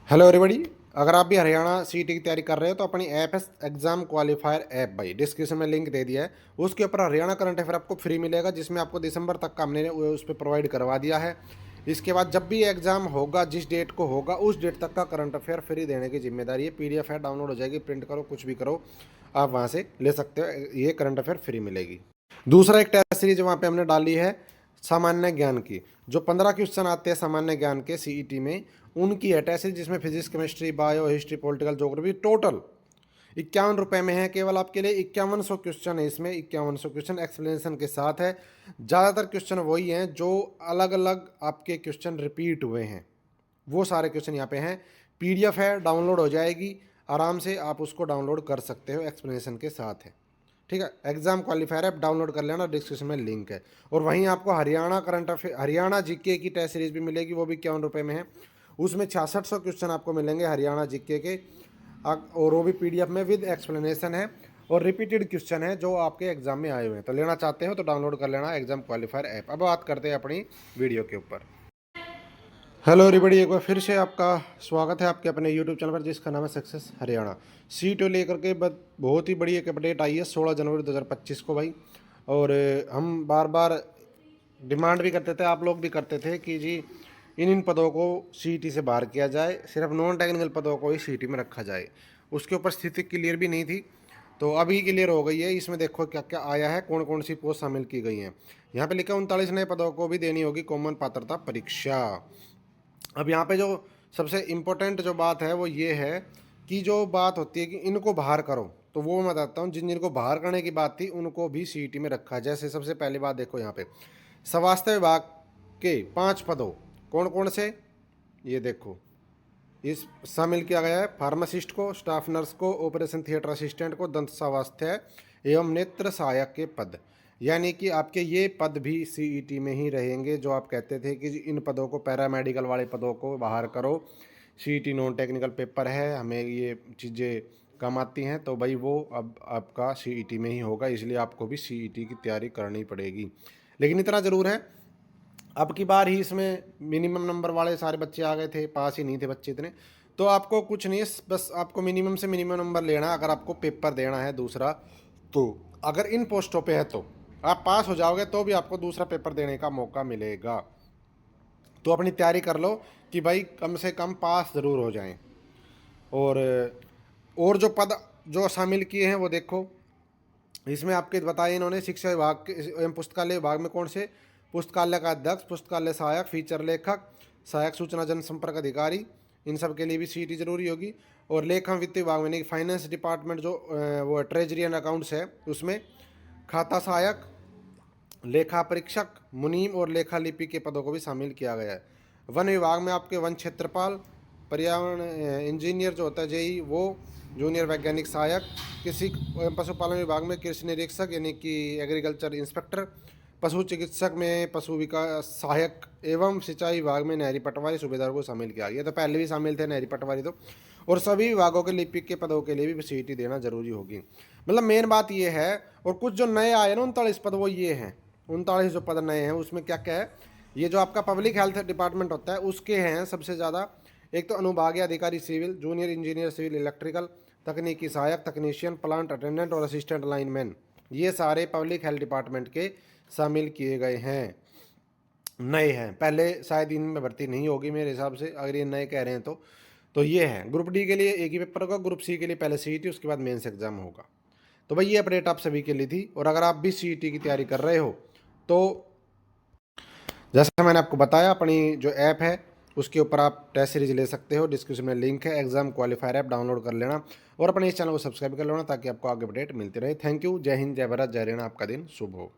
Hello everybody. अगर आप भी हरियाणा सीईटी की तैयारी कर रहे हो तो अपनी ऐप है एग्जाम क्वालिफायर ऐप भाई, डिस्क्रिप्शन में लिंक दे दिया है। उसके ऊपर हरियाणा करंट अफेयर आपको फ्री मिलेगा, जिसमें आपको दिसंबर तक का हमने उस पर प्रोवाइड करवा दिया है। इसके बाद जब भी एग्जाम होगा, जिस डेट को होगा उस डेट तक का करंट अफेयर फ्री देने की जिम्मेदारी है। पीडीएफ है, डाउनलोड हो जाएगी, प्रिंट करो, कुछ भी करो, आप वहाँ से ले सकते हो। ये करंट अफेयर फ्री मिलेगी। दूसरा एक टेस्ट सीरीज वहाँ पे हमने डाली है सामान्य ज्ञान की। जो 15 क्वेश्चन आते हैं सामान्य ज्ञान के सीईटी में, उनकी है टेस्ट सीरीज, जिसमें physics, chemistry, bio, history, political, geography total 51 रुपये में है। केवल आपके लिए 5100 क्वेश्चन है। इसमें 5100 क्वेश्चन एक्सप्लेनेशन के साथ है। ज़्यादातर क्वेश्चन वही हैं जो अलग अलग आपके क्वेश्चन रिपीट हुए हैं, वो सारे क्वेश्चन यहाँ पे हैं। पीडीएफ है, डाउनलोड हो जाएगी, आराम से आप उसको डाउनलोड कर सकते हो, एक्सप्लेनेशन के साथ है। ठीक है, एग्जाम क्वालिफायर ऐप डाउनलोड कर लेना, डिस्क्रिप्शन में लिंक है। और वहीं आपको Haryana current affair, Haryana GK की टेस्ट सीरीज भी मिलेगी, वो भी 51 रुपये में है। उसमें 6600 क्वेश्चन आपको मिलेंगे हरियाणा जीके के, और वो भी पीडीएफ में विद एक्सप्लेनेशन है, और रिपीटेड क्वेश्चन है जो आपके एग्जाम में आए हुए हैं। तो लेना चाहते हो तो डाउनलोड कर लेना एग्जाम क्वालिफायर ऐप। अब बात करते हैं अपनी वीडियो के ऊपर। हेलो एवरीबॉडी, एक बार फिर से आपका स्वागत है आपके अपने यूट्यूब चैनल पर, जिसका नाम है सक्सेस हरियाणा। सीट लेकर के बहुत ही बड़ी एक अपडेट आई है 16 जनवरी 2025 को भाई। और हम बार बार डिमांड भी करते थे, आप लोग भी करते थे कि जी इन पदों को सीईटी से बाहर किया जाए, सिर्फ नॉन टेक्निकल पदों को ही सीईटी में रखा जाए। उसके ऊपर स्थिति क्लियर भी नहीं थी, तो अभी क्लियर हो गई है। इसमें देखो क्या क्या आया है, कौन कौन सी पोस्ट शामिल की गई हैं। यहाँ पे लिखा 39 नए पदों को भी देनी होगी कॉमन पात्रता परीक्षा। अब यहाँ पे जो सबसे इम्पोर्टेंट जो बात है वो ये है कि जो बात होती है कि इनको बाहर करो, तो वो मैं बताता हूँ। जिनको बाहर करने की बात थी उनको भी सीईटी में रखा। जैसे सबसे पहली बात देखो यहाँ पे, स्वास्थ्य विभाग के 5 पदों, कौन कौन से, ये देखो इस शामिल किया गया है। फार्मासिस्ट को, स्टाफ नर्स को, ऑपरेशन थिएटर असिस्टेंट को, दंत स्वास्थ्य एवं नेत्र सहायक के पद। यानी कि आपके ये पद भी सीईटी में ही रहेंगे। जो आप कहते थे कि इन पदों को, पैरामेडिकल वाले पदों को बाहर करो, सीईटी नॉन टेक्निकल पेपर है, हमें ये चीज़ें कम आती हैं, तो भाई वो अब आपका सीईटी में ही होगा। इसलिए आपको भी सीईटी की तैयारी करनी पड़ेगी। लेकिन इतना ज़रूर है, अब की बार ही इसमें मिनिमम नंबर वाले सारे बच्चे आ गए थे, पास ही नहीं थे बच्चे इतने। तो आपको कुछ नहीं है, बस आपको मिनिमम से मिनिमम नंबर लेना है। अगर आपको पेपर देना है दूसरा, तो अगर इन पोस्टों पे है तो आप पास हो जाओगे, तो भी आपको दूसरा पेपर देने का मौका मिलेगा। तो अपनी तैयारी कर लो कि भाई कम से कम पास ज़रूर हो जाएं। और जो पद जो शामिल किए हैं वो देखो, इसमें आपके बताए इन्होंने। शिक्षा विभाग के एवं पुस्तकालय विभाग में कौन से, पुस्तकालय का अध्यक्ष, पुस्तकालय सहायक, फीचर लेखक, सहायक सूचना जनसंपर्क अधिकारी, इन सब के लिए भी सीईटी जरूरी होगी। और लेखन वित्त विभाग में, फाइनेंस डिपार्टमेंट जो वो ट्रेजरी एंड अकाउंट्स है, उसमें खाता सहायक, लेखा परीक्षक, मुनीम और लेखा लिपि के पदों को भी शामिल किया गया है। वन विभाग में आपके वन क्षेत्रपाल, पर्यावरण इंजीनियर जो होता है जेई, वो जूनियर वैज्ञानिक सहायक। कृषि पशुपालन विभाग में कृषि निरीक्षक यानी कि एग्रीकल्चर इंस्पेक्टर। पशु चिकित्सक में पशु विकास सहायक, एवं सिंचाई विभाग में नहरी पटवारी सूबेदार को शामिल किया गया। तो पहले भी शामिल थे नहरी पटवारी तो। और सभी विभागों के लिपिक के पदों के लिए भी सीईटी देना जरूरी होगी। मतलब मेन बात ये है। और कुछ जो नए आए ना 39 पद, वो ये हैं 39 जो पद नए हैं। उसमें क्या क्या है, ये जो आपका पब्लिक हेल्थ डिपार्टमेंट होता है उसके हैं सबसे ज़्यादा। एक तो अनुभागीय अधिकारी civil, junior engineer civil electrical, तकनीकी सहायक, तकनीशियन, प्लांट अटेंडेंट और असिस्टेंट लाइनमैन, ये सारे पब्लिक हेल्थ डिपार्टमेंट के शामिल किए गए हैं, नए हैं। पहले शायद इनमें भर्ती नहीं होगी मेरे हिसाब से, अगर ये नए कह रहे हैं तो ये है। ग्रुप डी के लिए एक ही पेपर होगा, ग्रुप सी के लिए पहले सीईटी, उसके बाद मेंस एग्जाम होगा। तो भाई ये अपडेट आप सभी के लिए थी। और अगर आप भी सीईटी की तैयारी कर रहे हो तो जैसा मैंने आपको बताया, अपनी जो ऐप है उसके ऊपर आप टेस्ट सीरीज ले सकते हो, डिस्क्रिप्शन में लिंक है। एग्जाम क्वालिफायर ऐप डाउनलोड कर लेना और अपने इस चैनल को सब्सक्राइब कर लेना, ताकि आपको आगे अपडेट मिलती रहे। Thank you. जय हिंद, जय भारत, जय हरियाणा। आपका दिन शुभ हो।